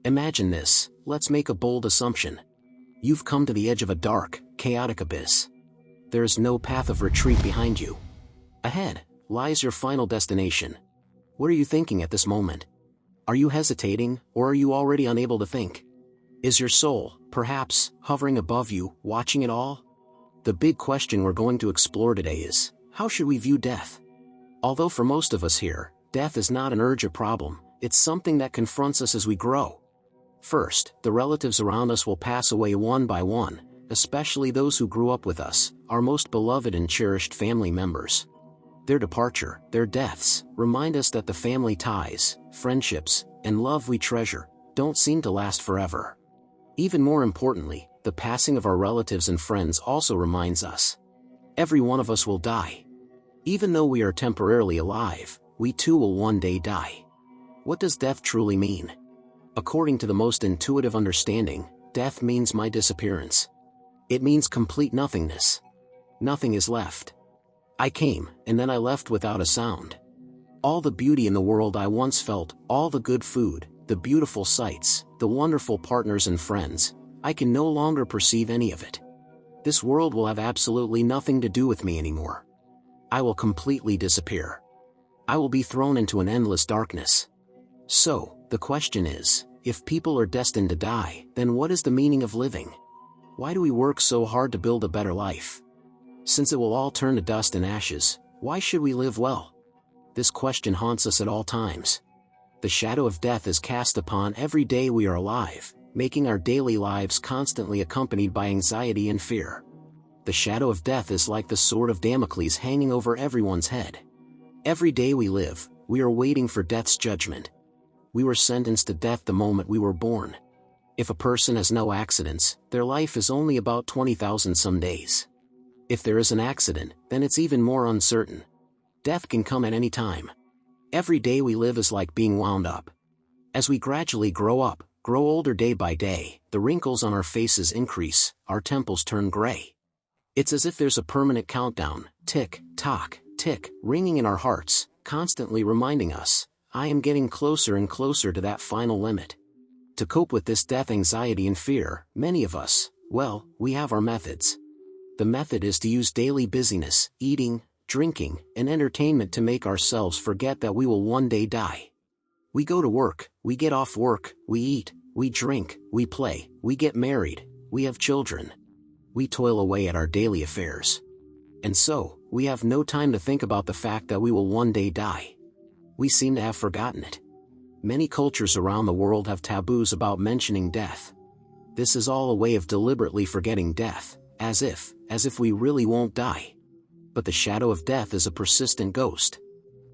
Imagine this, let's make a bold assumption. You've come to the edge of a dark, chaotic abyss. There's no path of retreat behind you. Ahead lies your final destination. What are you thinking at this moment? Are you hesitating, or are you already unable to think? Is your soul, perhaps, hovering above you, watching it all? The big question we're going to explore today is, how should we view death? Although for most of us here, death is not an urgent problem, it's something that confronts us as we grow. First, the relatives around us will pass away one by one, especially those who grew up with us, our most beloved and cherished family members. Their departure, their deaths, remind us that the family ties, friendships, and love we treasure don't seem to last forever. Even more importantly, the passing of our relatives and friends also reminds us. Every one of us will die. Even though we are temporarily alive, we too will one day die. What does death truly mean? According to the most intuitive understanding, death means my disappearance. It means complete nothingness. Nothing is left. I came, and then I left without a sound. All the beauty in the world I once felt, all the good food, the beautiful sights, the wonderful partners and friends, I can no longer perceive any of it. This world will have absolutely nothing to do with me anymore. I will completely disappear. I will be thrown into an endless darkness. So, the question is, if people are destined to die, then what is the meaning of living? Why do we work so hard to build a better life? Since it will all turn to dust and ashes, why should we live well? This question haunts us at all times. The shadow of death is cast upon every day we are alive, making our daily lives constantly accompanied by anxiety and fear. The shadow of death is like the sword of Damocles hanging over everyone's head. Every day we live, we are waiting for death's judgment. We were sentenced to death the moment we were born. If a person has no accidents, their life is only about 20,000 some days. If there is an accident, then it's even more uncertain. Death can come at any time. Every day we live is like being wound up. As we gradually grow up, grow older day by day, the wrinkles on our faces increase, our temples turn gray. It's as if there's a permanent countdown, tick, tock, tick, ringing in our hearts, constantly reminding us, I am getting closer and closer to that final limit. To cope with this death anxiety and fear, many of us, well, we have our methods. The method is to use daily busyness, eating, drinking, and entertainment to make ourselves forget that we will one day die. We go to work, we get off work, we eat, we drink, we play, we get married, we have children. We toil away at our daily affairs. And so, we have no time to think about the fact that we will one day die. We seem to have forgotten it. Many cultures around the world have taboos about mentioning death. This is all a way of deliberately forgetting death, as if we really won't die. But the shadow of death is a persistent ghost.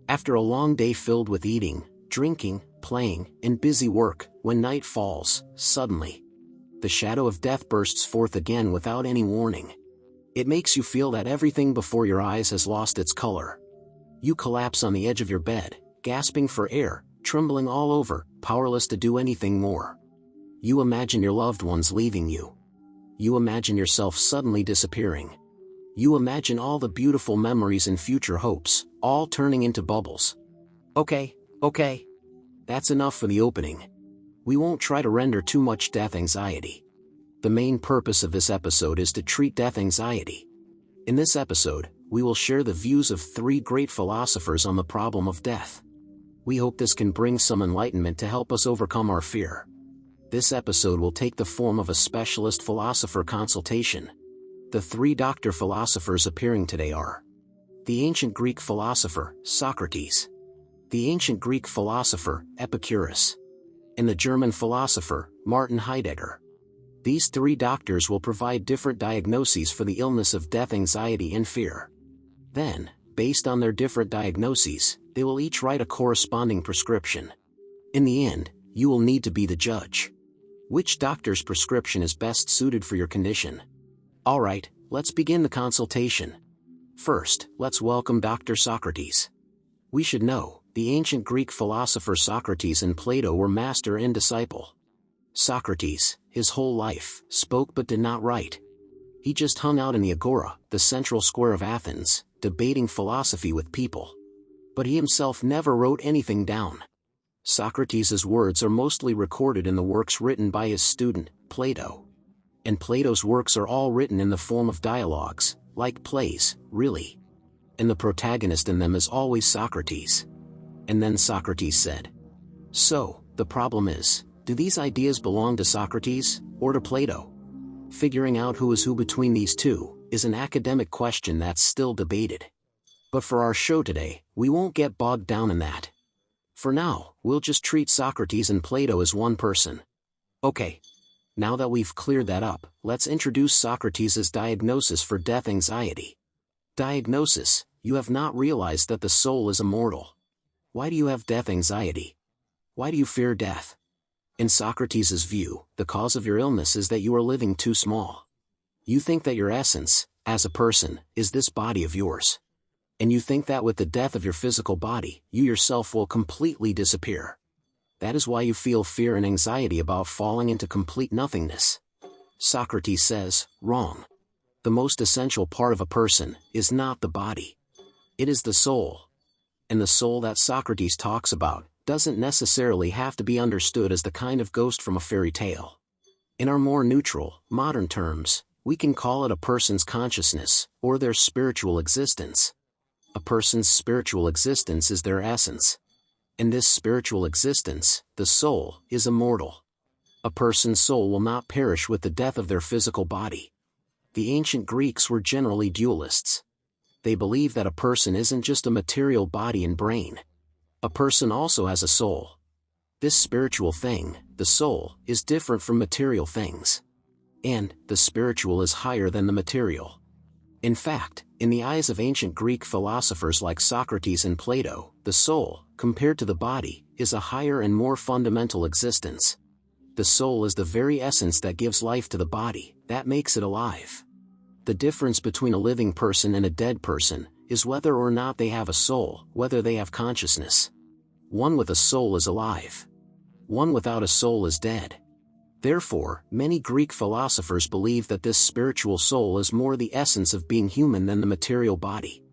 After a long day filled with eating, drinking, playing, and busy work, when night falls, suddenly, the shadow of death bursts forth again without any warning. It makes you feel that everything before your eyes has lost its color. You collapse on the edge of your bed, gasping for air, trembling all over, powerless to do anything more. You imagine your loved ones leaving you. You imagine yourself suddenly disappearing. You imagine all the beautiful memories and future hopes, all turning into bubbles. Okay. That's enough for the opening. We won't try to render too much death anxiety. The main purpose of this episode is to treat death anxiety. In this episode, we will share the views of 3 great philosophers on the problem of death. We hope this can bring some enlightenment to help us overcome our fear. This episode will take the form of a specialist philosopher consultation. The 3 doctor philosophers appearing today are the ancient Greek philosopher, Socrates, the ancient Greek philosopher, Epicurus, and the German philosopher, Martin Heidegger. These 3 doctors will provide different diagnoses for the illness of death anxiety and fear. Then, based on their different diagnoses, they will each write a corresponding prescription. In the end, you will need to be the judge. Which doctor's prescription is best suited for your condition? Alright, let's begin the consultation. First, let's welcome Dr. Socrates. We should know, the ancient Greek philosopher Socrates and Plato were master and disciple. Socrates, his whole life, spoke but did not write. He just hung out in the agora, the central square of Athens, debating philosophy with people. But he himself never wrote anything down. Socrates' words are mostly recorded in the works written by his student, Plato. And Plato's works are all written in the form of dialogues, like plays, really. And the protagonist in them is always Socrates. And then Socrates said. So, the problem is, do these ideas belong to Socrates, or to Plato? Figuring out who is who between these two is an academic question that's still debated. But for our show today, we won't get bogged down in that. For now, we'll just treat Socrates and Plato as one person. Okay. Now that we've cleared that up, let's introduce Socrates' diagnosis for death anxiety. Diagnosis: you have not realized that the soul is immortal. Why do you have death anxiety? Why do you fear death? In Socrates' view, the cause of your illness is that you are living too small. You think that your essence, as a person, is this body of yours. And you think that with the death of your physical body, you yourself will completely disappear. That is why you feel fear and anxiety about falling into complete nothingness. Socrates says, wrong. The most essential part of a person is not the body. It is the soul. And the soul that Socrates talks about doesn't necessarily have to be understood as the kind of ghost from a fairy tale. In our more neutral, modern terms, we can call it a person's consciousness, or their spiritual existence. A person's spiritual existence is their essence. In this spiritual existence, the soul is immortal. A person's soul will not perish with the death of their physical body. The ancient Greeks were generally dualists. They believed that a person isn't just a material body and brain. A person also has a soul. This spiritual thing, the soul, is different from material things. And the spiritual is higher than the material. In fact, in the eyes of ancient Greek philosophers like Socrates and Plato, the soul, compared to the body, is a higher and more fundamental existence. The soul is the very essence that gives life to the body, that makes it alive. The difference between a living person and a dead person is whether or not they have a soul, whether they have consciousness. One with a soul is alive. One without a soul is dead. Therefore, many Greek philosophers believe that this spiritual soul is more the essence of being human than the material body.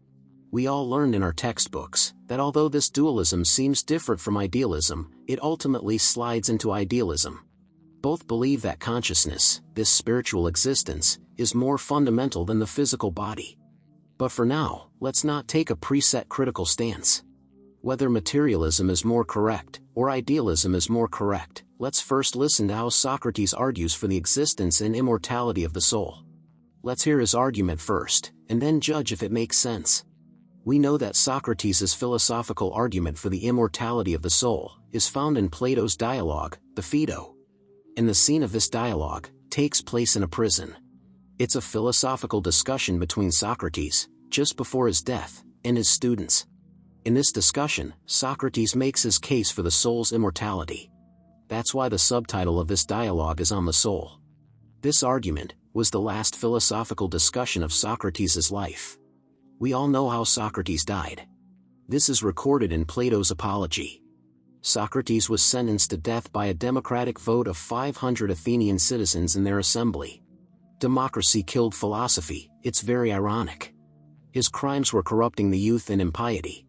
We all learned in our textbooks that although this dualism seems different from idealism, it ultimately slides into idealism. Both believe that consciousness, this spiritual existence, is more fundamental than the physical body. But for now, let's not take a preset critical stance. Whether materialism is more correct, or idealism is more correct, let's first listen to how Socrates argues for the existence and immortality of the soul. Let's hear his argument first, and then judge if it makes sense. We know that Socrates' philosophical argument for the immortality of the soul is found in Plato's dialogue, the Phaedo. And the scene of this dialogue takes place in a prison. It's a philosophical discussion between Socrates, just before his death, and his students. In this discussion, Socrates makes his case for the soul's immortality. That's why the subtitle of this dialogue is On the Soul. This argument was the last philosophical discussion of Socrates' life. We all know how Socrates died. This is recorded in Plato's Apology. Socrates was sentenced to death by a democratic vote of 500 Athenian citizens in their assembly. Democracy killed philosophy, it's very ironic. His crimes were corrupting the youth and impiety.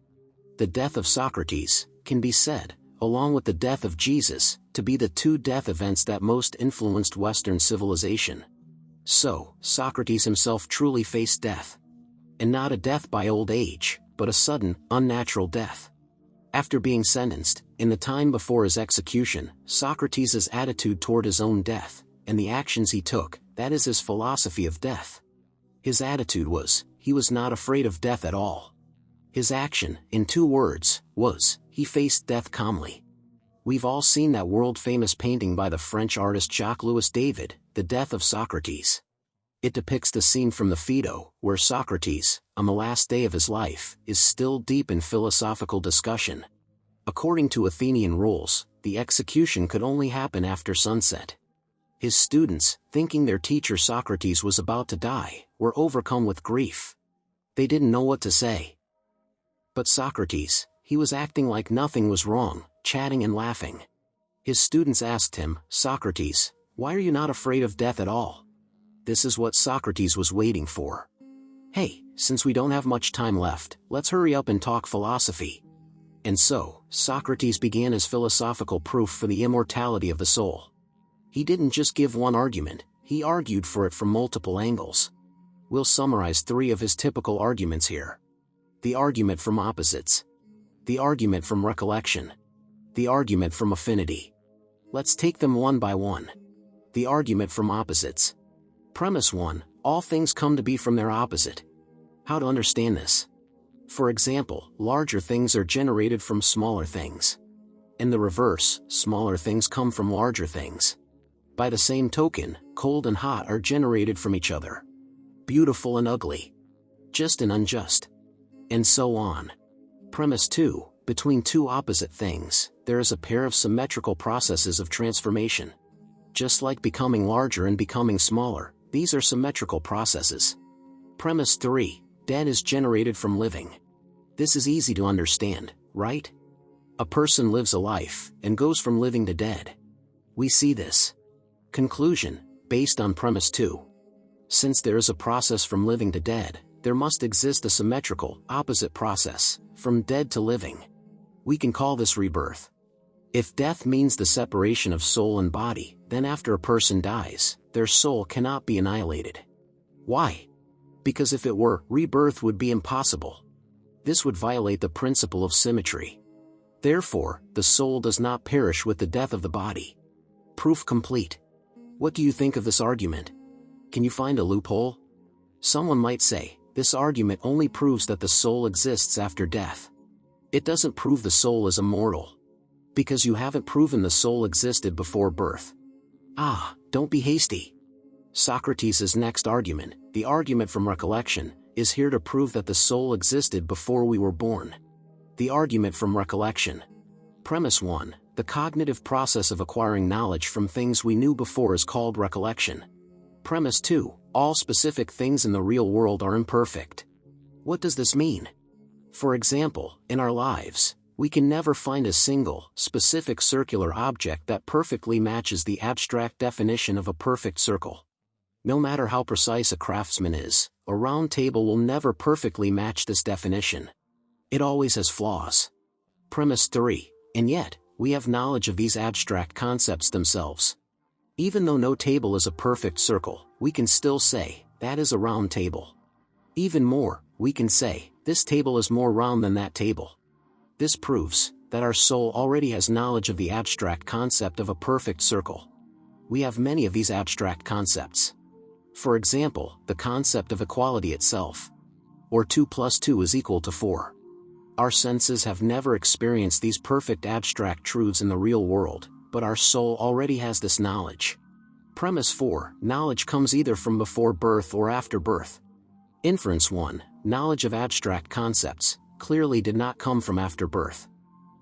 The death of Socrates can be said, along with the death of Jesus, to be the two death events that most influenced Western civilization. So, Socrates himself truly faced death. And not a death by old age, but a sudden, unnatural death. After being sentenced, in the time before his execution, Socrates' attitude toward his own death, and the actions he took, that is his philosophy of death. His attitude was, he was not afraid of death at all. His action, in 2 words, was, he faced death calmly. We've all seen that world-famous painting by the French artist Jacques-Louis David, The Death of Socrates. It depicts the scene from the Phaedo, where Socrates, on the last day of his life, is still deep in philosophical discussion. According to Athenian rules, the execution could only happen after sunset. His students, thinking their teacher Socrates was about to die, were overcome with grief. They didn't know what to say. But Socrates, he was acting like nothing was wrong, chatting and laughing. His students asked him, Socrates, why are you not afraid of death at all? This is what Socrates was waiting for. Hey, since we don't have much time left, let's hurry up and talk philosophy. And so, Socrates began his philosophical proof for the immortality of the soul. He didn't just give one argument, he argued for it from multiple angles. We'll summarize 3 of his typical arguments here. The argument from opposites. The argument from recollection. The argument from affinity. Let's take them one by one. The argument from opposites. Premise 1, all things come to be from their opposite. How to understand this? For example, larger things are generated from smaller things. In the reverse, smaller things come from larger things. By the same token, cold and hot are generated from each other. Beautiful and ugly. Just and unjust. And so on. Premise 2, between 2 opposite things, there is a pair of symmetrical processes of transformation. Just like becoming larger and becoming smaller, these are symmetrical processes. Premise 3, dead is generated from living. This is easy to understand, right? A person lives a life, and goes from living to dead. We see this. Conclusion, based on premise 2. Since there is a process from living to dead, there must exist a symmetrical, opposite process, from dead to living. We can call this rebirth. If death means the separation of soul and body, then after a person dies, their soul cannot be annihilated. Why? Because if it were, rebirth would be impossible. This would violate the principle of symmetry. Therefore, the soul does not perish with the death of the body. Proof complete. What do you think of this argument? Can you find a loophole? Someone might say, this argument only proves that the soul exists after death. It doesn't prove the soul is immortal. Because you haven't proven the soul existed before birth. Don't be hasty. Socrates' next argument, the argument from recollection, is here to prove that the soul existed before we were born. The argument from recollection. Premise 1, the cognitive process of acquiring knowledge from things we knew before is called recollection. Premise 2, all specific things in the real world are imperfect. What does this mean? For example, in our lives, we can never find a single, specific circular object that perfectly matches the abstract definition of a perfect circle. No matter how precise a craftsman is, a round table will never perfectly match this definition. It always has flaws. Premise 3, and yet, we have knowledge of these abstract concepts themselves. Even though no table is a perfect circle, we can still say, that is a round table. Even more, we can say, this table is more round than that table. This proves that our soul already has knowledge of the abstract concept of a perfect circle. We have many of these abstract concepts. For example, the concept of equality itself. Or 2 plus 2 is equal to 4. Our senses have never experienced these perfect abstract truths in the real world, but our soul already has this knowledge. Premise 4, knowledge comes either from before birth or after birth. Inference 1, knowledge of abstract concepts, clearly did not come from after birth.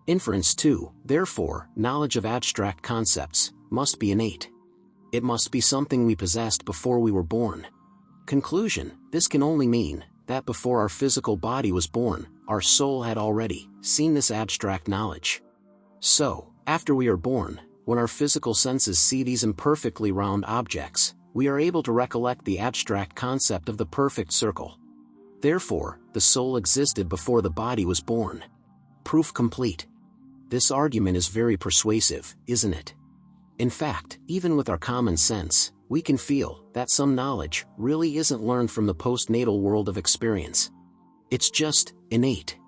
Inference 2, therefore, knowledge of abstract concepts must be innate. It must be something we possessed before we were born. Conclusion, this can only mean that before our physical body was born, our soul had already seen this abstract knowledge. So, after we are born, when our physical senses see these imperfectly round objects, we are able to recollect the abstract concept of the perfect circle. Therefore, the soul existed before the body was born. Proof complete. This argument is very persuasive, isn't it? In fact, even with our common sense, we can feel that some knowledge really isn't learned from the postnatal world of experience. It's just innate.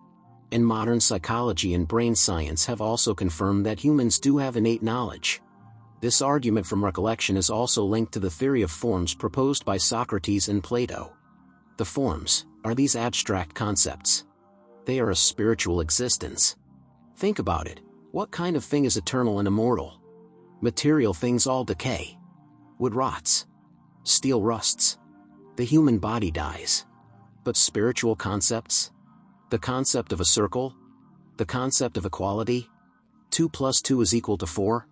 And modern psychology and brain science have also confirmed that humans do have innate knowledge. This argument from recollection is also linked to the theory of forms proposed by Socrates and Plato. The forms are these abstract concepts. They are a spiritual existence. Think about it. What kind of thing is eternal and immortal? Material things all decay. Wood rots. Steel rusts. The human body dies. But spiritual concepts? The concept of a circle? The concept of equality? 2 plus 2 is equal to 4?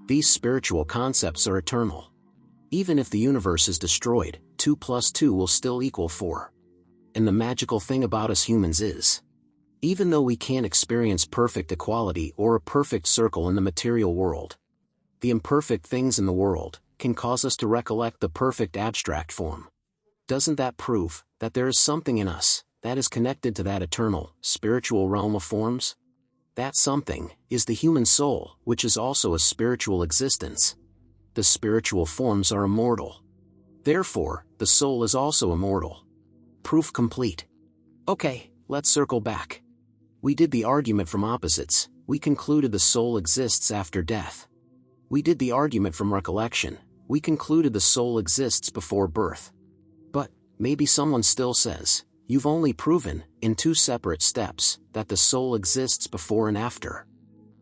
These spiritual concepts are eternal. Even if the universe is destroyed, 2 plus 2 will still equal 4. And the magical thing about us humans is, even though we can't experience perfect equality or a perfect circle in the material world, the imperfect things in the world can cause us to recollect the perfect abstract form. Doesn't that prove that there is something in us that is connected to that eternal, spiritual realm of forms? That something is the human soul, which is also a spiritual existence. The spiritual forms are immortal. Therefore, the soul is also immortal. Proof complete. Okay, let's circle back. We did the argument from opposites. We concluded the soul exists after death. We did the argument from recollection. We concluded the soul exists before birth. But, maybe someone still says, you've only proven, in two separate steps, that the soul exists before and after.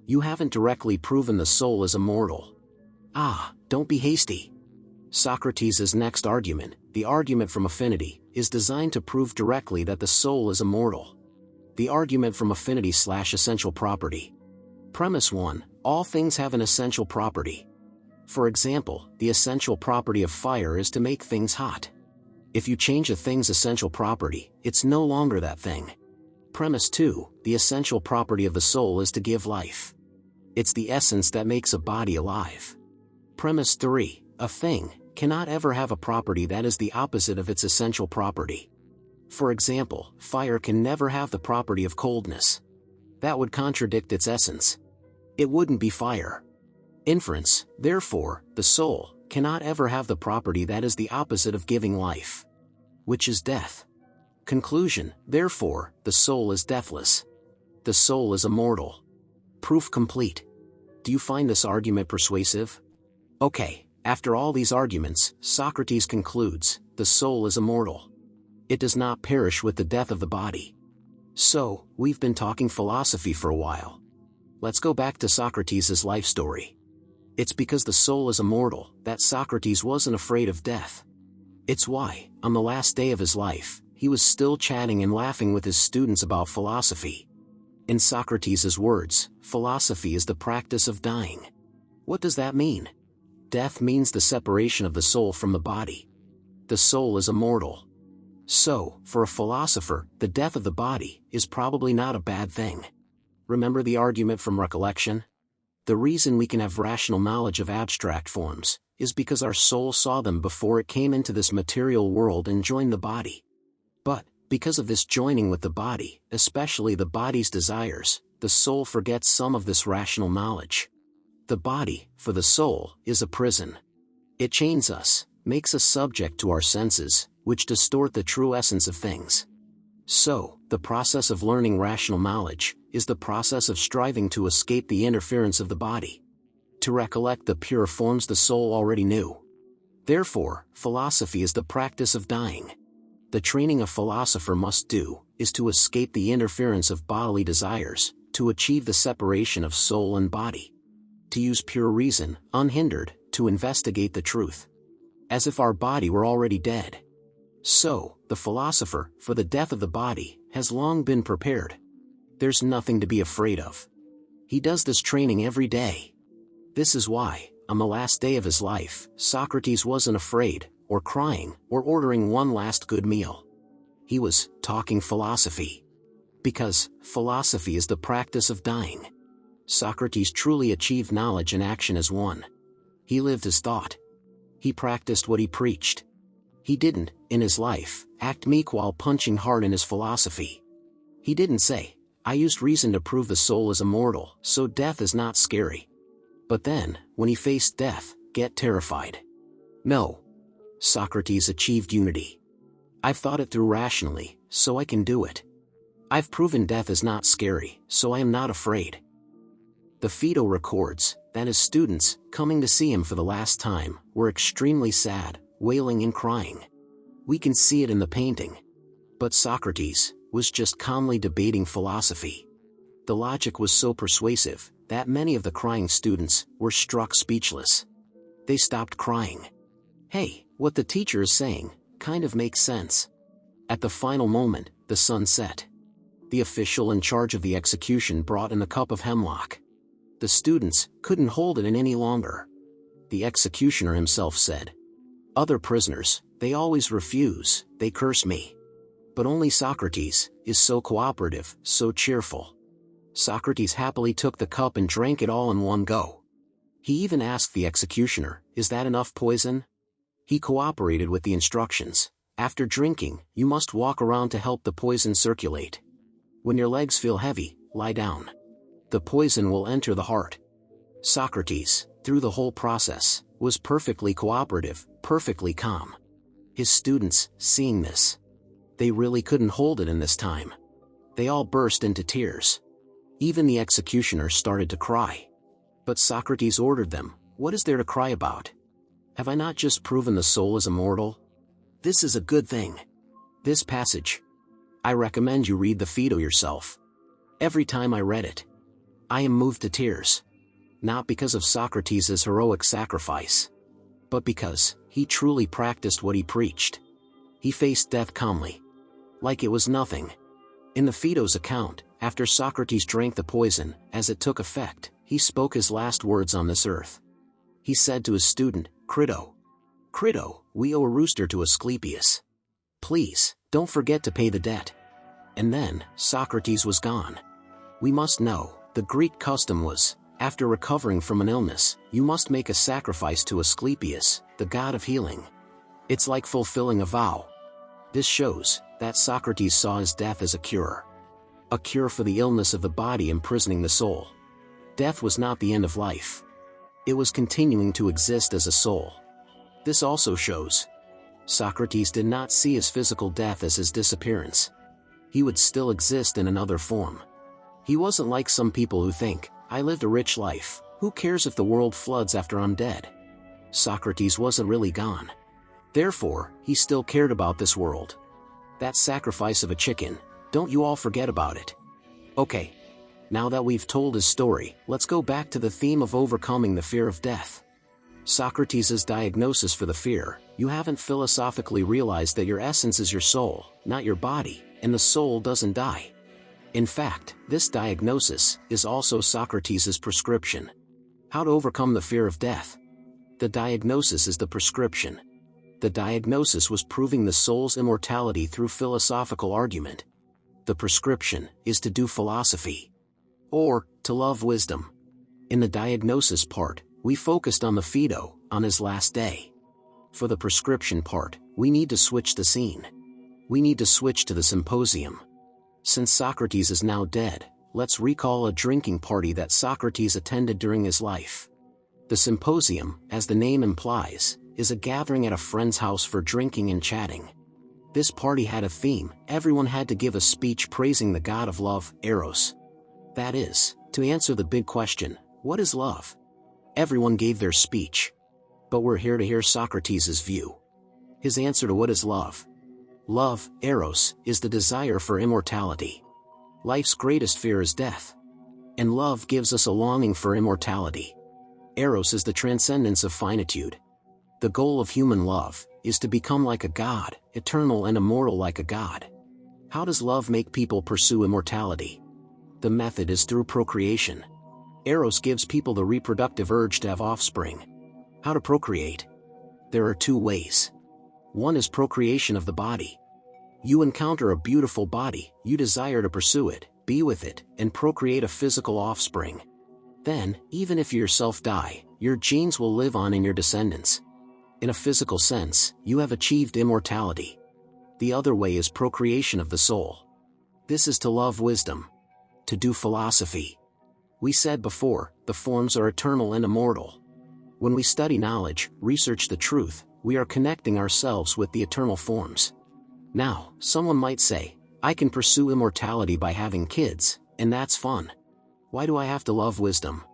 You haven't directly proven the soul is immortal. Ah, don't be hasty. Socrates' next argument, the argument from affinity, is designed to prove directly that the soul is immortal. The argument from affinity/essential property. Premise 1. All things have an essential property. For example, the essential property of fire is to make things hot. If you change a thing's essential property, it's no longer that thing. Premise 2. The essential property of the soul is to give life. It's the essence that makes a body alive. Premise 3. A thing cannot ever have a property that is the opposite of its essential property. For example, fire can never have the property of coldness. That would contradict its essence. It wouldn't be fire. Inference, therefore, the soul cannot ever have the property that is the opposite of giving life, which is death. Conclusion, therefore, the soul is deathless. The soul is immortal. Proof complete. Do you find this argument persuasive? Okay, after all these arguments, Socrates concludes, the soul is immortal. It does not perish with the death of the body. So, we've been talking philosophy for a while. Let's go back to Socrates' life story. It's because the soul is immortal that Socrates wasn't afraid of death. It's why, on the last day of his life, he was still chatting and laughing with his students about philosophy. In Socrates' words, philosophy is the practice of dying. What does that mean? Death means the separation of the soul from the body. The soul is immortal. So, for a philosopher, the death of the body is probably not a bad thing. Remember the argument from recollection? The reason we can have rational knowledge of abstract forms is because our soul saw them before it came into this material world and joined the body. But, because of this joining with the body, especially the body's desires, the soul forgets some of this rational knowledge. The body, for the soul, is a prison. It chains us, makes us subject to our senses, which distort the true essence of things. So, the process of learning rational knowledge is the process of striving to escape the interference of the body, to recollect the pure forms the soul already knew. Therefore, philosophy is the practice of dying. The training a philosopher must do is to escape the interference of bodily desires, to achieve the separation of soul and body. To use pure reason, unhindered, to investigate the truth. As if our body were already dead. So, the philosopher, for the death of the body, has long been prepared. There's nothing to be afraid of. He does this training every day. This is why, on the last day of his life, Socrates wasn't afraid, or crying, or ordering one last good meal. He was talking philosophy. Because philosophy is the practice of dying. Socrates truly achieved knowledge and action as one. He lived his thought. He practiced what he preached. He didn't, in his life, act meek while punching hard in his philosophy. He didn't say, I used reason to prove the soul is immortal, so death is not scary. But then, when he faced death, get terrified. No. Socrates achieved unity. I've thought it through rationally, so I can do it. I've proven death is not scary, so I am not afraid. The Phaedo records that his students, coming to see him for the last time, were extremely sad, wailing and crying. We can see it in the painting. But Socrates was just calmly debating philosophy. The logic was so persuasive that many of the crying students were struck speechless. They stopped crying. Hey, what the teacher is saying kind of makes sense. At the final moment, the sun set. The official in charge of the execution brought in a cup of hemlock. The students couldn't hold it in any longer. The executioner himself said, Other prisoners, they always refuse, they curse me. But only Socrates is so cooperative, so cheerful. Socrates happily took the cup and drank it all in one go. He even asked the executioner, Is that enough poison? He cooperated with the instructions. After drinking, you must walk around to help the poison circulate. When your legs feel heavy, lie down. the poison will enter the heart. Socrates, through the whole process, was perfectly cooperative, perfectly calm. His students, seeing this, they really couldn't hold it in this time. They all burst into tears. Even the executioner started to cry. But Socrates ordered them, "What is there to cry about? Have I not just proven the soul is immortal? This is a good thing." This passage, I recommend you read the Phaedo yourself. Every time I read it, I am moved to tears. Not because of Socrates' heroic sacrifice, but because he truly practiced what he preached. He faced death calmly, like it was nothing. In the Phaedo's account, after Socrates drank the poison, as it took effect, he spoke his last words on this earth. He said to his student, Crito, we owe a rooster to Asclepius. Please, don't forget to pay the debt. And then, Socrates was gone. We must know, the Greek custom was, after recovering from an illness, you must make a sacrifice to Asclepius, the god of healing. It's like fulfilling a vow. This shows that Socrates saw his death as a cure for the illness of the body imprisoning the soul. Death was not the end of life. It was continuing to exist as a soul. This also shows Socrates did not see his physical death as his disappearance. He would still exist in another form. He wasn't like some people who think, I lived a rich life, who cares if the world floods after I'm dead? Socrates wasn't really gone. Therefore, he still cared about this world. That sacrifice of a chicken, don't you all forget about it. Okay. Now that we've told his story, let's go back to the theme of overcoming the fear of death. Socrates' diagnosis for the fear, you haven't philosophically realized that your essence is your soul, not your body, and the soul doesn't die. In fact, this diagnosis is also Socrates' prescription. How to overcome the fear of death. The diagnosis is the prescription. The diagnosis was proving the soul's immortality through philosophical argument. The prescription is to do philosophy. Or, to love wisdom. In the diagnosis part, we focused on the Phaedo, on his last day. For the prescription part, we need to switch the scene. We need to switch to the symposium. Since Socrates is now dead, let's recall a drinking party that Socrates attended during his life. The symposium, as the name implies, is a gathering at a friend's house for drinking and chatting. This party had a theme. Everyone had to give a speech praising the god of love, Eros. That is, to answer the big question, what is love? Everyone gave their speech. But we're here to hear Socrates' view. His answer to what is love. Love, Eros, is the desire for immortality. Life's greatest fear is death. And love gives us a longing for immortality. Eros is the transcendence of finitude. The goal of human love is to become like a god, eternal and immortal like a god. How does love make people pursue immortality? The method is through procreation. Eros gives people the reproductive urge to have offspring. How to procreate? There are two ways. One is procreation of the body. You encounter a beautiful body, you desire to pursue it, be with it, and procreate a physical offspring. Then, even if you yourself die, your genes will live on in your descendants. In a physical sense, you have achieved immortality. The other way is procreation of the soul. This is to love wisdom. To do philosophy. We said before, the forms are eternal and immortal. When we study knowledge, research the truth, we are connecting ourselves with the eternal forms. Now, someone might say, I can pursue immortality by having kids, and that's fun. Why do I have to love wisdom?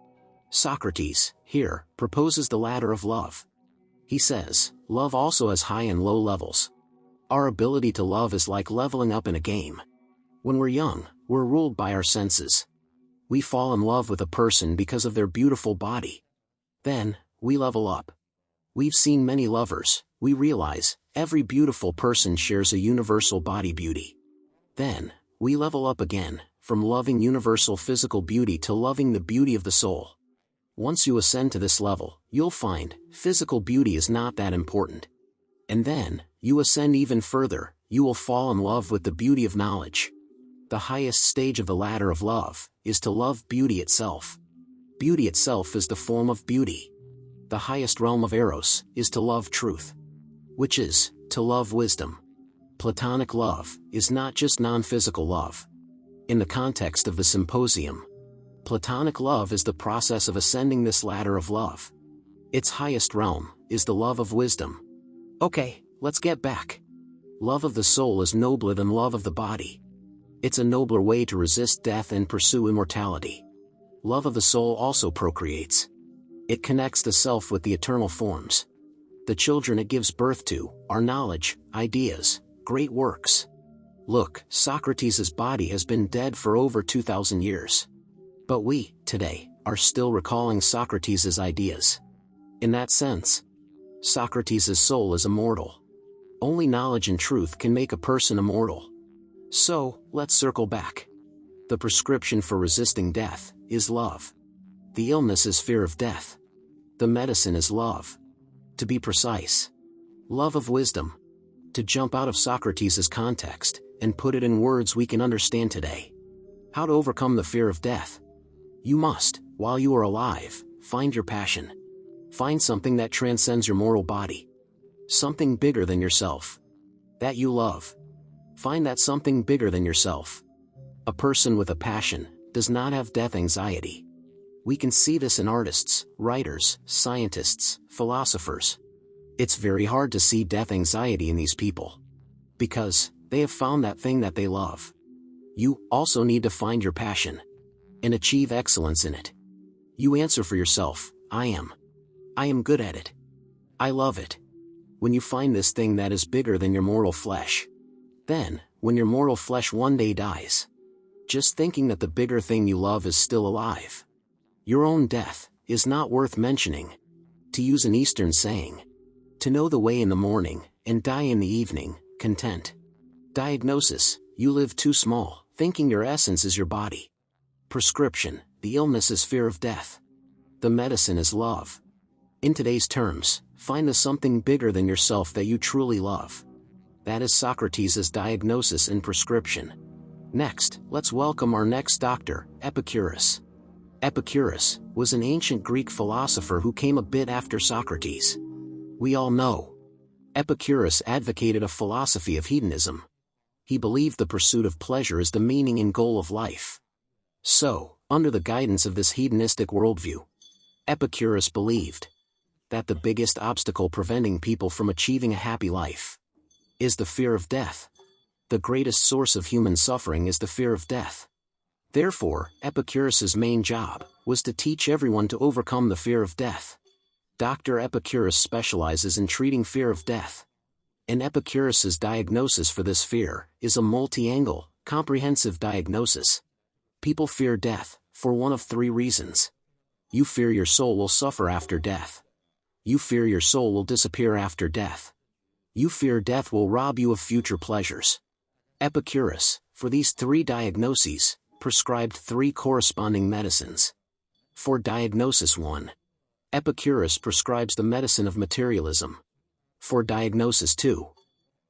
Socrates, here, proposes the ladder of love. He says, love also has high and low levels. Our ability to love is like leveling up in a game. When we're young, we're ruled by our senses. We fall in love with a person because of their beautiful body. Then, we level up. We've seen many lovers, we realize, every beautiful person shares a universal body beauty. Then, we level up again, from loving universal physical beauty to loving the beauty of the soul. Once you ascend to this level, you'll find, physical beauty is not that important. And then, you ascend even further, you will fall in love with the beauty of knowledge. The highest stage of the ladder of love, is to love beauty itself. Beauty itself is the form of beauty. The highest realm of Eros, is to love truth. Which is, to love wisdom. Platonic love, is not just non-physical love. In the context of the symposium, Platonic love is the process of ascending this ladder of love. Its highest realm is the love of wisdom. Okay, let's get back. Love of the soul is nobler than love of the body. It's a nobler way to resist death and pursue immortality. Love of the soul also procreates. It connects the self with the eternal forms. The children it gives birth to are knowledge, ideas, great works. Look, Socrates' body has been dead for over 2,000 years. But we, today, are still recalling Socrates' ideas. In that sense, Socrates' soul is immortal. Only knowledge and truth can make a person immortal. So, let's circle back. The prescription for resisting death is love. The illness is fear of death. The medicine is love. To be precise, love of wisdom. To jump out of Socrates' context and put it in words we can understand today. How to overcome the fear of death? You must, while you are alive, find your passion. Find something that transcends your mortal body. Something bigger than yourself. That you love. Find that something bigger than yourself. A person with a passion does not have death anxiety. We can see this in artists, writers, scientists, philosophers. It's very hard to see death anxiety in these people. Because they have found that thing that they love. You also need to find your passion. And achieve excellence in it. You answer for yourself, I am good at it. I love it. When you find this thing that is bigger than your mortal flesh, then, when your mortal flesh one day dies, just thinking that the bigger thing you love is still alive, your own death, is not worth mentioning. To use an Eastern saying, to know the way in the morning, and die in the evening, content. Diagnosis, you live too small, thinking your essence is your body. Prescription, the illness is fear of death. The medicine is love. In today's terms, find the something bigger than yourself that you truly love. That is Socrates' diagnosis and prescription. Next, let's welcome our next doctor, Epicurus. Epicurus was an ancient Greek philosopher who came a bit after Socrates. We all know. Epicurus advocated a philosophy of hedonism. He believed the pursuit of pleasure is the meaning and goal of life. So, under the guidance of this hedonistic worldview, Epicurus believed that the biggest obstacle preventing people from achieving a happy life is the fear of death. The greatest source of human suffering is the fear of death. Therefore, Epicurus's main job was to teach everyone to overcome the fear of death. Dr. Epicurus specializes in treating fear of death. And Epicurus's diagnosis for this fear is a multi-angle, comprehensive diagnosis. People fear death for one of three reasons. You fear your soul will suffer after death. You fear your soul will disappear after death. You fear death will rob you of future pleasures. Epicurus, for these three diagnoses, prescribed three corresponding medicines. For diagnosis 1, Epicurus prescribes the medicine of materialism. For diagnosis 2,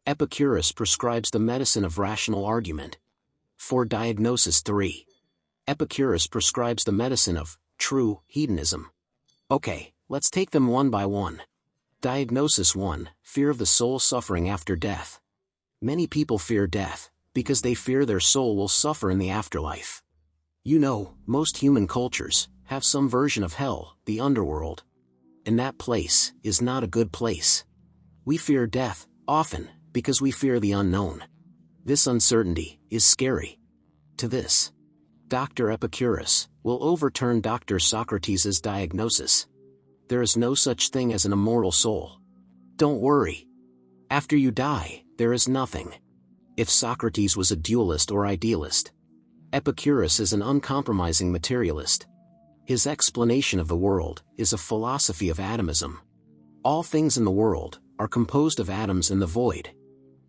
Epicurus prescribes the medicine of rational argument. For diagnosis 3, Epicurus prescribes the medicine of true hedonism. Okay, let's take them one by one. Diagnosis 1, fear of the soul suffering after death. Many people fear death because they fear their soul will suffer in the afterlife. You know, most human cultures have some version of hell, the underworld. And that place is not a good place. We fear death, often, because we fear the unknown. This uncertainty is scary. To this, Dr. Epicurus will overturn Dr. Socrates' diagnosis. There is no such thing as an immortal soul. Don't worry. After you die, there is nothing. If Socrates was a dualist or idealist, Epicurus is an uncompromising materialist. His explanation of the world is a philosophy of atomism. All things in the world are composed of atoms in the void,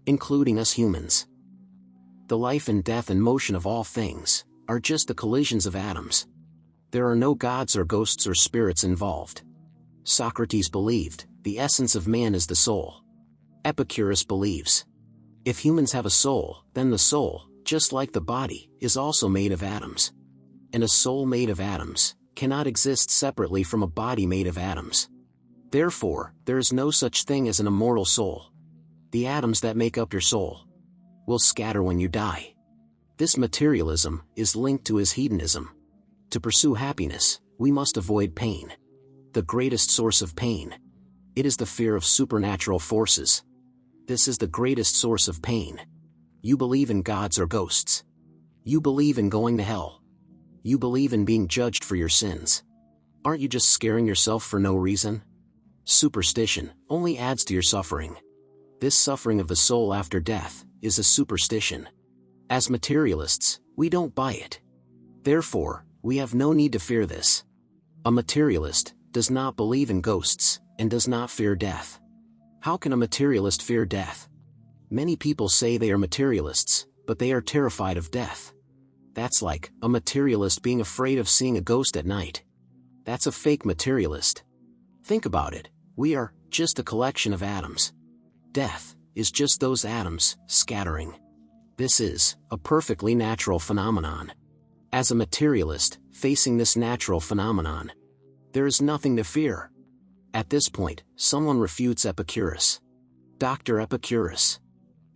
including us humans. The life and death and motion of all things are just the collisions of atoms. There are no gods or ghosts or spirits involved. Socrates believed the essence of man is the soul. Epicurus believes if humans have a soul, then the soul, just like the body, is also made of atoms. And a soul made of atoms cannot exist separately from a body made of atoms. Therefore, there is no such thing as an immortal soul. The atoms that make up your soul will scatter when you die. This materialism is linked to his hedonism. To pursue happiness, we must avoid pain. The greatest source of pain. It is the fear of supernatural forces. This is the greatest source of pain. You believe in gods or ghosts. You believe in going to hell. You believe in being judged for your sins. Aren't you just scaring yourself for no reason? Superstition only adds to your suffering. This suffering of the soul after death is a superstition. As materialists, we don't buy it. Therefore, we have no need to fear this. A materialist does not believe in ghosts and does not fear death. How can a materialist fear death? Many people say they are materialists, but they are terrified of death. That's like a materialist being afraid of seeing a ghost at night. That's a fake materialist. Think about it, we are just a collection of atoms. Death is just those atoms scattering. This is a perfectly natural phenomenon. As a materialist, facing this natural phenomenon, there is nothing to fear. At this point, someone refutes Epicurus. Dr. Epicurus,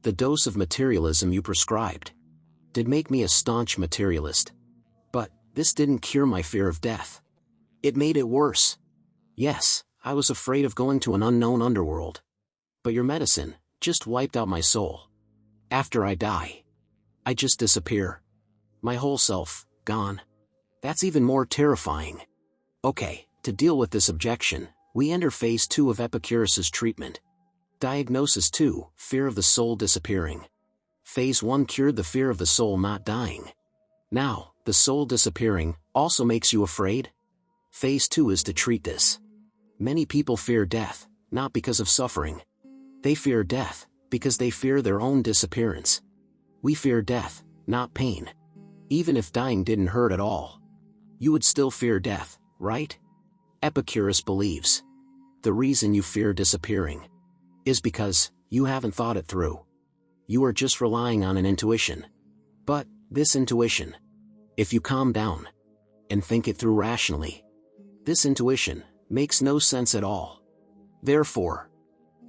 the dose of materialism you prescribed did make me a staunch materialist. But this didn't cure my fear of death. It made it worse. Yes, I was afraid of going to an unknown underworld. But your medicine just wiped out my soul. After I die, I just disappear. My whole self, gone. That's even more terrifying. Okay, to deal with this objection, we enter phase 2 of Epicurus's treatment. Diagnosis 2, fear of the soul disappearing. Phase 1 cured the fear of the soul not dying. Now, the soul disappearing also makes you afraid? Phase 2 is to treat this. Many people fear death, not because of suffering. They fear death because they fear their own disappearance. We fear death, not pain. Even if dying didn't hurt at all, you would still fear death, right? Epicurus believes the reason you fear disappearing is because you haven't thought it through. You are just relying on an intuition. But this intuition, if you calm down and think it through rationally, this intuition makes no sense at all. Therefore,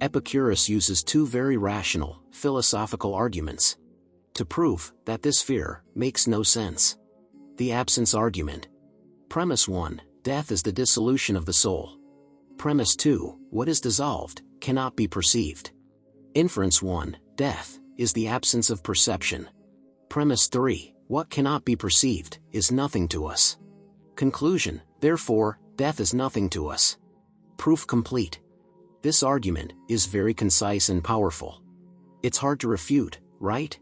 Epicurus uses 2 very rational, philosophical arguments to prove that this fear makes no sense. The absence argument. Premise 1, death is the dissolution of the soul. Premise 2, what is dissolved cannot be perceived. Inference 1, death is the absence of perception. Premise 3, what cannot be perceived is nothing to us. Conclusion, therefore, death is nothing to us. Proof complete. This argument is very concise and powerful. It's hard to refute, right?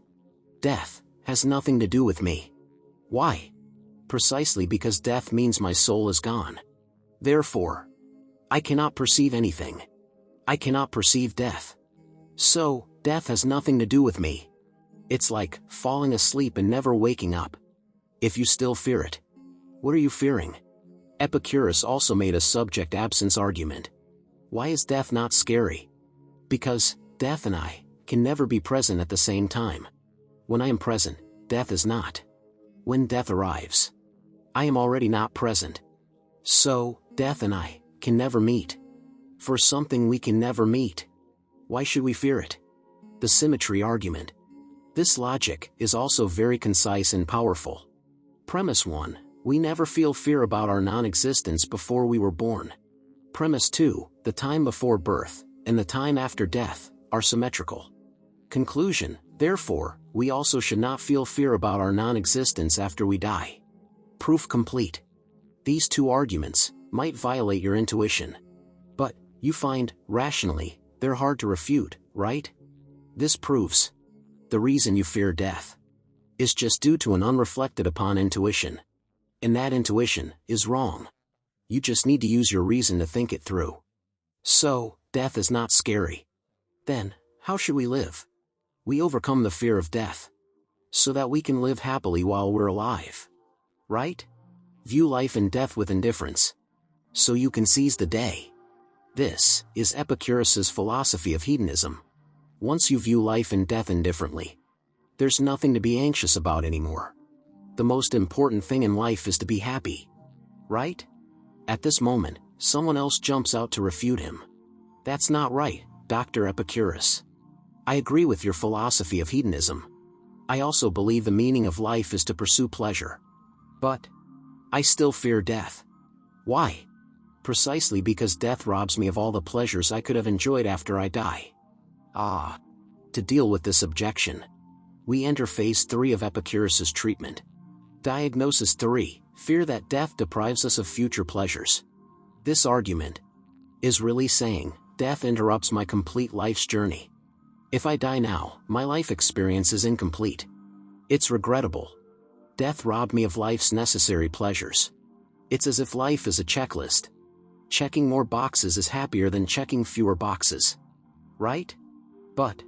Death has nothing to do with me. Why? Precisely because death means my soul is gone. Therefore, I cannot perceive anything. I cannot perceive death. So, death has nothing to do with me. It's like falling asleep and never waking up. If you still fear it, what are you fearing? Epicurus also made a subject absence argument. Why is death not scary? Because death and I can never be present at the same time. When I am present, death is not. When death arrives, I am already not present. So, death and I can never meet. For something we can never meet, why should we fear it? The symmetry argument. This logic is also very concise and powerful. Premise 1, we never feel fear about our non-existence before we were born. Premise 2, the time before birth and the time after death are symmetrical. Conclusion, therefore, we also should not feel fear about our non-existence after we die. Proof complete. These 2 arguments might violate your intuition, but you find, rationally, they're hard to refute, right? This proves the reason you fear death is just due to an unreflected upon intuition. And that intuition is wrong. You just need to use your reason to think it through. So, death is not scary. Then, how should we live? We overcome the fear of death so that we can live happily while we're alive. Right? View life and death with indifference so you can seize the day. This is Epicurus's philosophy of hedonism. Once you view life and death indifferently, there's nothing to be anxious about anymore. The most important thing in life is to be happy. Right? At this moment, someone else jumps out to refute him. That's not right, Dr. Epicurus. I agree with your philosophy of hedonism. I also believe the meaning of life is to pursue pleasure. But I still fear death. Why? Precisely because death robs me of all the pleasures I could have enjoyed after I die. To deal with this objection, we enter phase 3 of Epicurus's treatment. Diagnosis 3, fear that death deprives us of future pleasures. This argument is really saying, death interrupts my complete life's journey. If I die now, my life experience is incomplete. It's regrettable. Death robbed me of life's necessary pleasures. It's as if life is a checklist. Checking more boxes is happier than checking fewer boxes. Right? But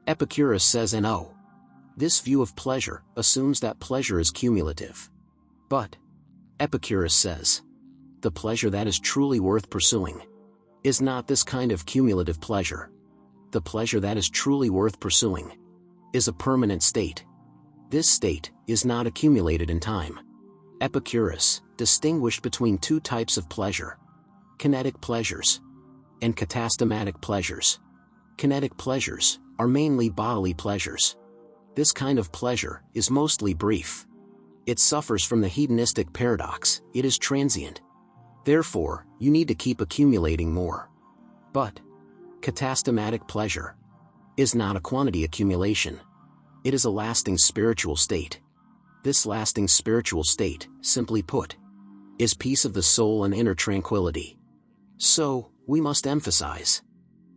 Epicurus says no. This view of pleasure assumes that pleasure is cumulative. But Epicurus says, the pleasure that is truly worth pursuing is not this kind of cumulative pleasure. The pleasure that is truly worth pursuing is a permanent state. This state is not accumulated in time. Epicurus distinguished between two types of pleasure: kinetic pleasures and catastematic pleasures. Kinetic pleasures are mainly bodily pleasures. This kind of pleasure is mostly brief. It suffers from the hedonistic paradox, it is transient. Therefore, you need to keep accumulating more. But catastematic pleasure is not a quantity accumulation. It is a lasting spiritual state. This lasting spiritual state, simply put, is peace of the soul and inner tranquility. So, we must emphasize,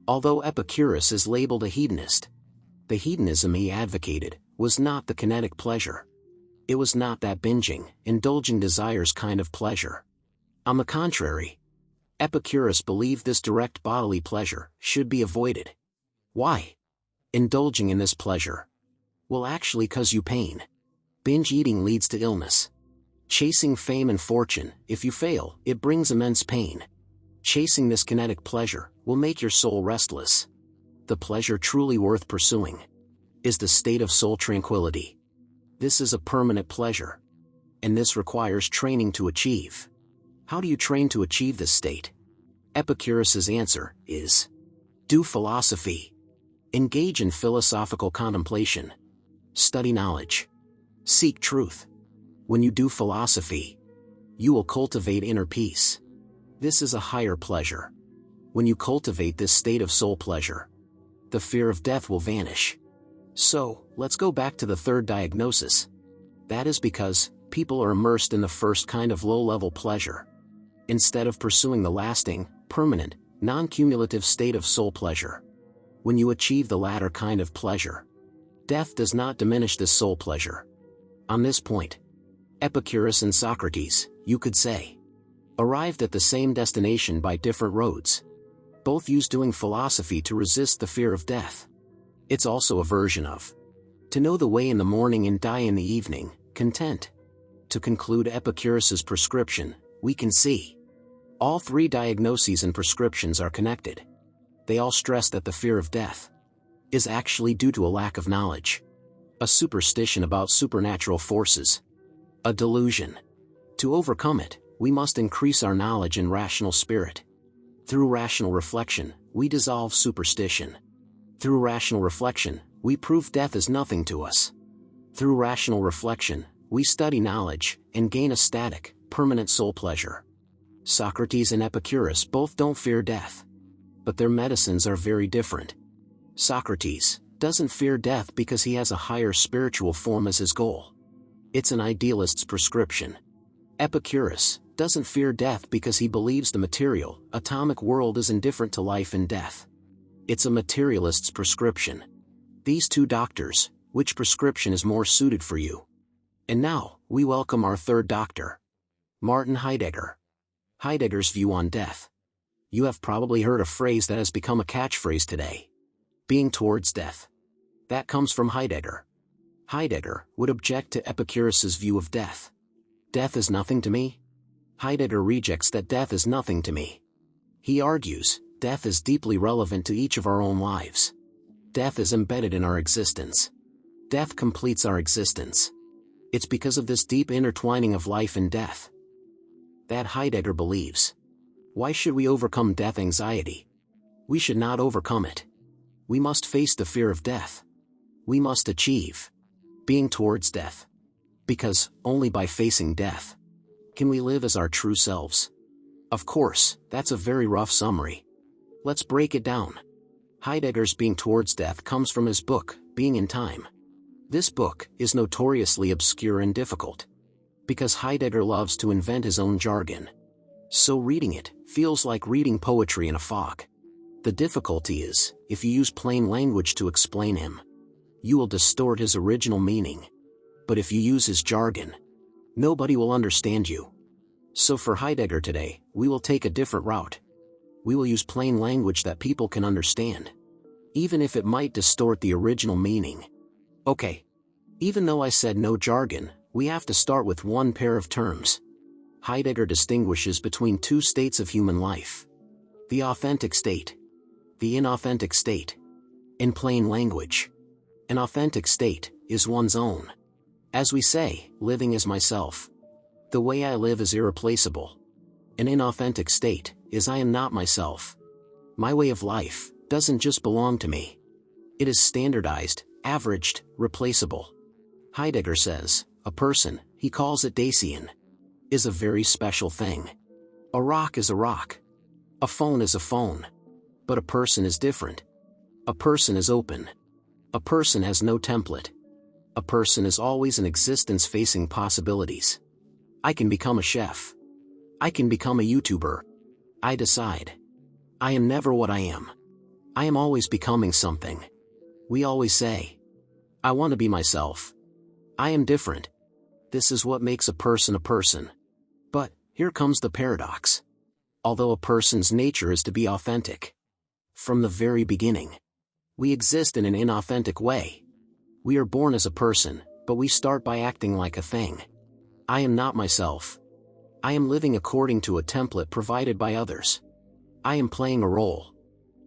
although Epicurus is labeled a hedonist, the hedonism he advocated was not the kinetic pleasure. It was not that binging, indulging desires kind of pleasure. On the contrary, Epicurus believed this direct bodily pleasure should be avoided. Why? Indulging in this pleasure will actually cause you pain. Binge eating leads to illness. Chasing fame and fortune, if you fail, it brings immense pain. Chasing this kinetic pleasure will make your soul restless. The pleasure truly worth pursuing is the state of soul tranquility. This is a permanent pleasure, and this requires training to achieve. How do you train to achieve this state? Epicurus's answer is: do philosophy. Engage in philosophical contemplation. Study knowledge. Seek truth. When you do philosophy, you will cultivate inner peace. This is a higher pleasure. When you cultivate this state of soul pleasure, the fear of death will vanish. So, let's go back to the third diagnosis. That is because people are immersed in the first kind of low-level pleasure, instead of pursuing the lasting, permanent, non-cumulative state of soul pleasure. When you achieve the latter kind of pleasure, death does not diminish this soul pleasure. On this point, Epicurus and Socrates, you could say, arrived at the same destination by different roads. Both used doing philosophy to resist the fear of death. It's also a version of to know the way in the morning and die in the evening, content. To conclude Epicurus's prescription, we can see all three diagnoses and prescriptions are connected. They all stress that the fear of death is actually due to a lack of knowledge, a superstition about supernatural forces, a delusion. To overcome it, we must increase our knowledge and rational spirit. Through rational reflection, we dissolve superstition. Through rational reflection, we prove death is nothing to us. Through rational reflection, we study knowledge and gain a static, permanent soul pleasure. Socrates and Epicurus both don't fear death, but their medicines are very different. Socrates doesn't fear death because he has a higher spiritual form as his goal. It's an idealist's prescription. Epicurus doesn't fear death because he believes the material, atomic world is indifferent to life and death. It's a materialist's prescription. These two doctors, which prescription is more suited for you? And now, we welcome our third doctor, Martin Heidegger. Heidegger's view on death. You have probably heard a phrase that has become a catchphrase today: being towards death. That comes from Heidegger. Heidegger would object to Epicurus's view of death. Death is nothing to me? Heidegger rejects that death is nothing to me. He argues, death is deeply relevant to each of our own lives. Death is embedded in our existence. Death completes our existence. It's because of this deep intertwining of life and death that Heidegger believes. Why should we overcome death anxiety? We should not overcome it. We must face the fear of death. We must achieve being towards death. Because, only by facing death Can we live as our true selves? Of course, that's a very rough summary. Let's break it down. Heidegger's being towards death comes from his book, Being in Time. This book is notoriously obscure and difficult, because Heidegger loves to invent his own jargon. So reading it feels like reading poetry in a fog. The difficulty is, if you use plain language to explain him, you will distort his original meaning. But if you use his jargon, nobody will understand you. So for Heidegger today, we will take a different route. We will use plain language that people can understand, even if it might distort the original meaning. Okay. Even though I said no jargon, we have to start with one pair of terms. Heidegger distinguishes between two states of human life: the authentic state, the inauthentic state. In plain language, an authentic state is one's own. As we say, living is myself. The way I live is irreplaceable. An inauthentic state is I am not myself. My way of life doesn't just belong to me. It is standardized, averaged, replaceable. Heidegger says, a person, he calls it Dasein, is a very special thing. A rock is a rock. A phone is a phone. But a person is different. A person is open. A person has no template. A person is always an existence facing possibilities. I can become a chef. I can become a YouTuber. I decide. I am never what I am. I am always becoming something. We always say, I want to be myself. I am different. This is what makes a person a person. But, here comes the paradox. Although a person's nature is to be authentic, from the very beginning, we exist in an inauthentic way. We are born as a person, but we start by acting like a thing. I am not myself. I am living according to a template provided by others. I am playing a role.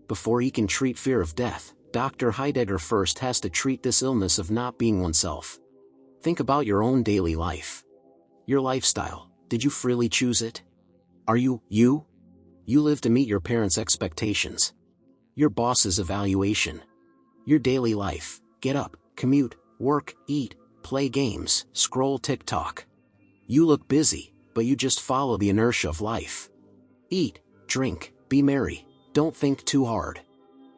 Before he can treat fear of death, Dr. Heidegger first has to treat this illness of not being oneself. Think about your own daily life. Your lifestyle, did you freely choose it? Are you, you? You live to meet your parents' expectations. Your boss's evaluation. Your daily life, get up, commute, work, eat, play games, scroll TikTok. You look busy, but you just follow the inertia of life. Eat, drink, be merry, don't think too hard.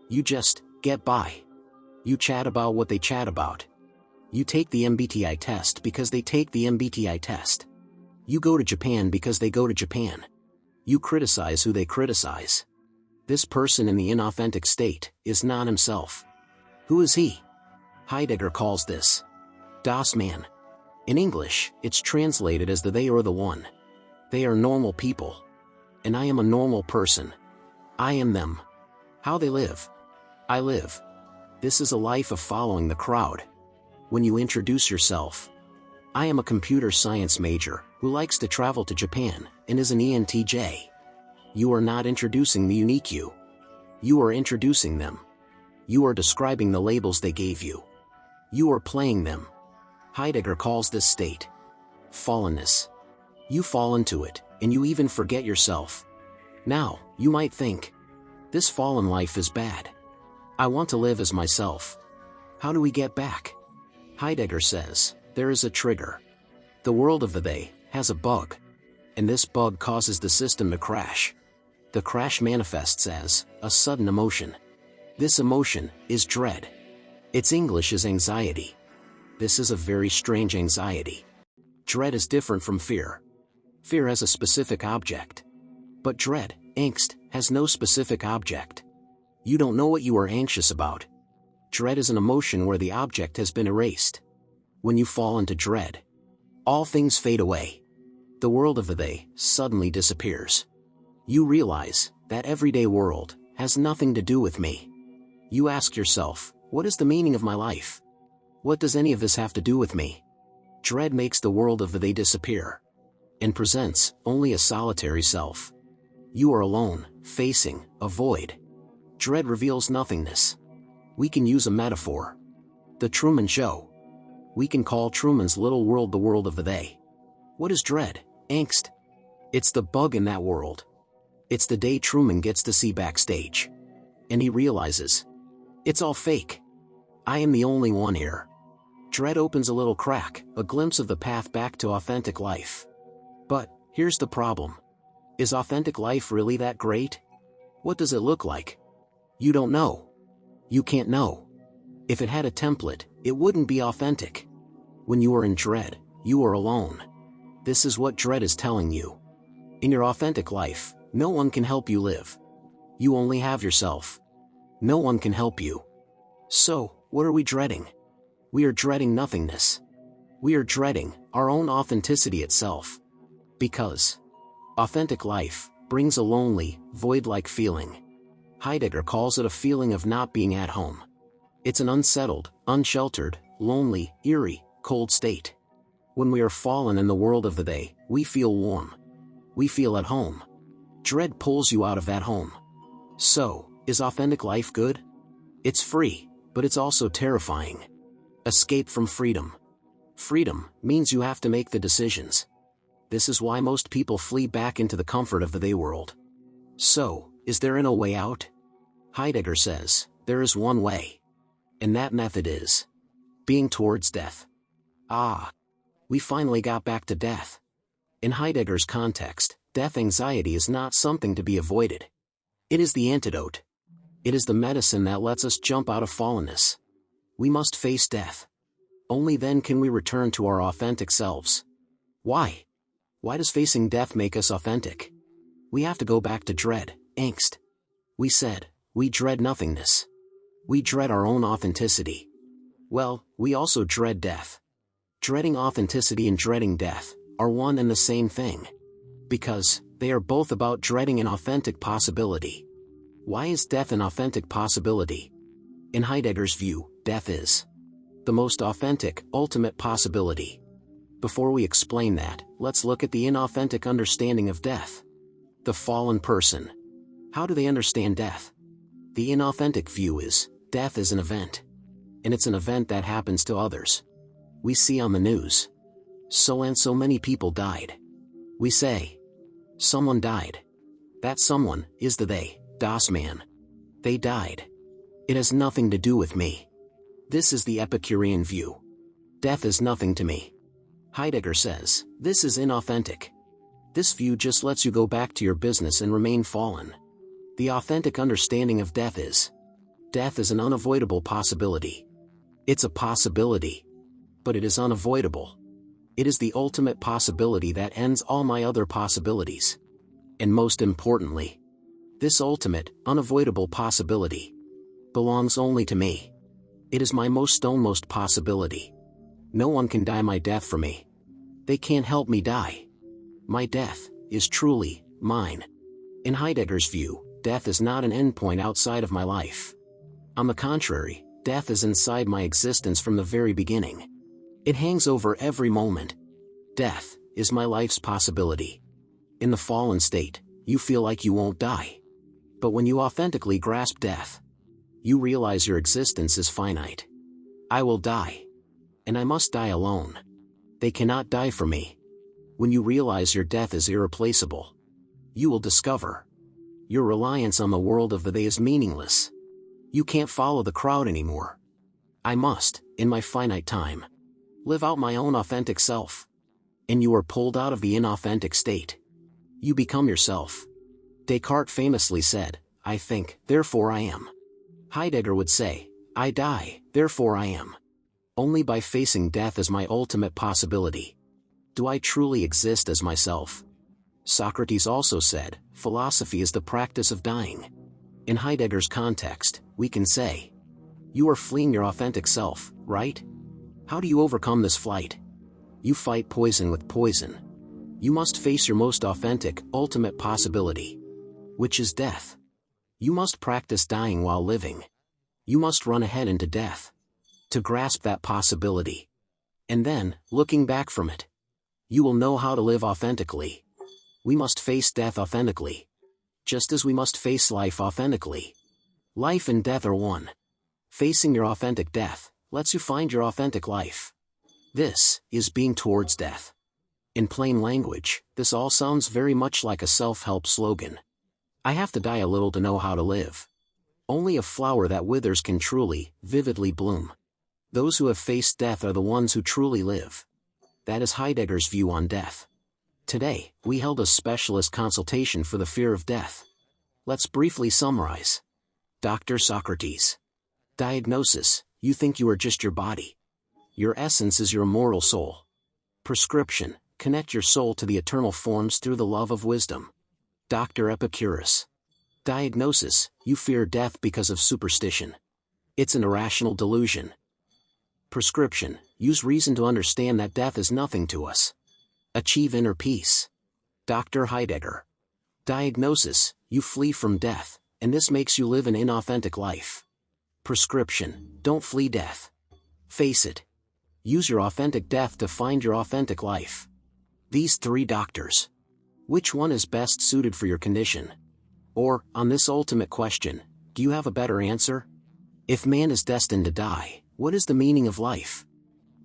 You just get by. You chat about what they chat about. You take the MBTI test because they take the MBTI test. You go to Japan because they go to Japan. You criticize who they criticize. This person in the inauthentic state is not himself. Who is he? Heidegger calls this Das Man. In English, it's translated as the they or the one. They are normal people. And I am a normal person. I am them. How they live. I live. This is a life of following the crowd. When you introduce yourself, I am a computer science major who likes to travel to Japan and is an ENTJ. You are not introducing the unique you. You are introducing them. You are describing the labels they gave you. You are playing them. Heidegger calls this state fallenness. You fall into it, and you even forget yourself. Now, you might think, this fallen life is bad. I want to live as myself. How do we get back? Heidegger says, there is a trigger. The world of the they has a bug. And this bug causes the system to crash. The crash manifests as a sudden emotion. This emotion is dread. Its English is anxiety. This is a very strange anxiety. Dread is different from fear. Fear has a specific object. But dread, angst, has no specific object. You don't know what you are anxious about. Dread is an emotion where the object has been erased. When you fall into dread, all things fade away. The world of the they suddenly disappears. You realize that everyday world has nothing to do with me. You ask yourself, what is the meaning of my life? What does any of this have to do with me? Dread makes the world of the they disappear and presents only a solitary self. You are alone, facing a void. Dread reveals nothingness. We can use a metaphor. The Truman Show. We can call Truman's little world the world of the they. What is dread? Angst. It's the bug in that world. It's the day Truman gets to see backstage. And he realizes, it's all fake. I am the only one here. Dread opens a little crack, a glimpse of the path back to authentic life. But, Here's the problem. Is authentic life really that great? What does it look like? You don't know. You can't know. If it had a template, it wouldn't be authentic. When you are in dread, you are alone. This is what dread is telling you. In your authentic life, no one can help you live. You only have yourself. No one can help you. So, what are we dreading? We are dreading nothingness. We are dreading our own authenticity itself. Because authentic life brings a lonely, void-like feeling. Heidegger calls it a feeling of not being at home. It's an unsettled, unsheltered, lonely, eerie, cold state. When we are fallen in the world of the day, we feel warm. We feel at home. Dread pulls you out of that home. So, is authentic life good? It's free, but it's also terrifying. Escape from freedom. Freedom means you have to make the decisions. This is why most people flee back into the comfort of the day world. So, is there no way out? Heidegger says, there is one way. And that method is being towards death. We finally got back to death. In Heidegger's context, death anxiety is not something to be avoided. It is the antidote. It is the medicine that lets us jump out of fallenness. We must face death. Only then can we return to our authentic selves. Why? Why does facing death make us authentic? We have to go back to dread, angst. We said, we dread nothingness. We dread our own authenticity. Well, we also dread death. Dreading authenticity and dreading death are one and the same thing. Because they are both about dreading an authentic possibility. Why is death an authentic possibility? In Heidegger's view, death is the most authentic, ultimate possibility. Before we explain that, let's look at the inauthentic understanding of death. The fallen person. How do they understand death? The inauthentic view is, death is an event. And it's an event that happens to others. We see on the news. So and so many people died. We say, someone died. That someone is the they, das Man. They died. It has nothing to do with me. This is the Epicurean view. Death is nothing to me. Heidegger says, this is inauthentic. This view just lets you go back to your business and remain fallen. The authentic understanding of death is an unavoidable possibility. It's a possibility. But it is unavoidable. It is the ultimate possibility that ends all my other possibilities. And most importantly, this ultimate, unavoidable possibility belongs only to me. It is my most possibility. No one can die my death for me. They can't help me die. My death is truly mine. In Heidegger's view, death is not an endpoint outside of my life. On the contrary, death is inside my existence from the very beginning. It hangs over every moment. Death is my life's possibility. In the fallen state, you feel like you won't die. But when you authentically grasp death, you realize your existence is finite. I will die. And I must die alone. They cannot die for me. When you realize your death is irreplaceable, you will discover your reliance on the world of the day is meaningless. You can't follow the crowd anymore. I must, in my finite time, live out my own authentic self. And you are pulled out of the inauthentic state. You become yourself. Descartes famously said, I think, therefore I am. Heidegger would say, I die, therefore I am. Only by facing death as my ultimate possibility do I truly exist as myself. Socrates also said, philosophy is the practice of dying. In Heidegger's context, we can say, you are fleeing your authentic self, right? How do you overcome this flight? You fight poison with poison. You must face your most authentic, ultimate possibility, which is death. You must practice dying while living. You must run ahead into death to grasp that possibility. And then, looking back from it, you will know how to live authentically. We must face death authentically, just as we must face life authentically. Life and death are one. Facing your authentic death lets you find your authentic life. This is being towards death. In plain language, this all sounds very much like a self-help slogan. I have to die a little to know how to live. Only a flower that withers can truly, vividly bloom. Those who have faced death are the ones who truly live. That is Heidegger's view on death. Today, we held a specialist consultation for the fear of death. Let's briefly summarize. Dr. Socrates. Diagnosis: you think you are just your body. Your essence is your immortal soul. Prescription: connect your soul to the eternal forms through the love of wisdom. Dr. Epicurus. Diagnosis: you fear death because of superstition. It's an irrational delusion. Prescription: use reason to understand that death is nothing to us. Achieve inner peace. Dr. Heidegger. Diagnosis: you flee from death, and this makes you live an inauthentic life. Prescription: don't flee death. Face it. Use your authentic death to find your authentic life. These three doctors. Which one is best suited for your condition? Or, on this ultimate question, do you have a better answer? If man is destined to die, what is the meaning of life?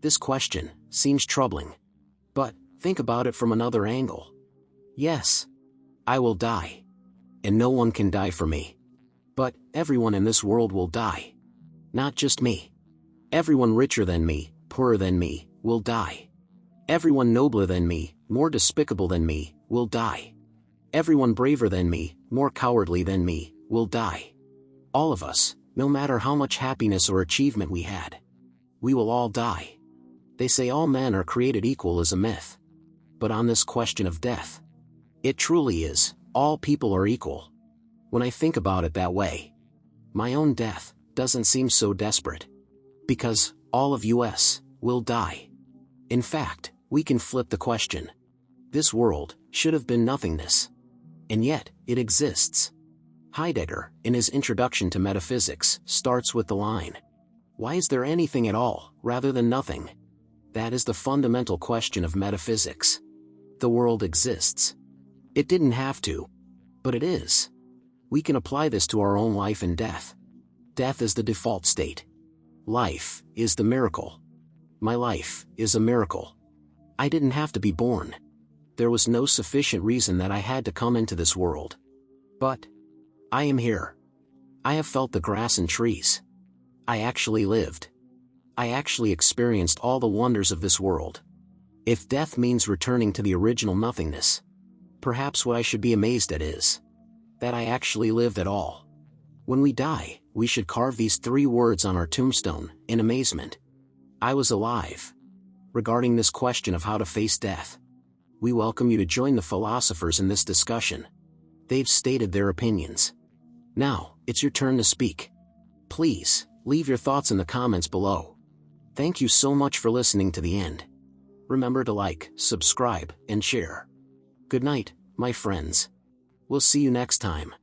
This question seems troubling. But, think about it from another angle. Yes, I will die. And no one can die for me. But, everyone in this world will die. Not just me. Everyone richer than me, poorer than me, will die. Everyone nobler than me, more despicable than me, will die. Everyone braver than me, more cowardly than me, will die. All of us, no matter how much happiness or achievement we had. We will all die. They say all men are created equal is a myth. But on this question of death, it truly is, all people are equal. When I think about it that way, my own death doesn't seem so desperate. Because all of us will die. In fact, we can flip the question. This world should have been nothingness. And yet, it exists. Heidegger, in his Introduction to Metaphysics, starts with the line, "Why is there anything at all, rather than nothing?" That is the fundamental question of metaphysics. The world exists. It didn't have to. But it is. We can apply this to our own life and death. Death is the default state. Life is the miracle. My life is a miracle. I didn't have to be born. There was no sufficient reason that I had to come into this world. But I am here. I have felt the grass and trees. I actually lived. I actually experienced all the wonders of this world. If death means returning to the original nothingness, perhaps what I should be amazed at is that I actually lived at all. When we die, we should carve these three words on our tombstone, in amazement. I was alive. Regarding this question of how to face death, we welcome you to join the philosophers in this discussion. They've stated their opinions. Now, it's your turn to speak. Please, leave your thoughts in the comments below. Thank you so much for listening to the end. Remember to like, subscribe, and share. Good night, my friends. We'll see you next time.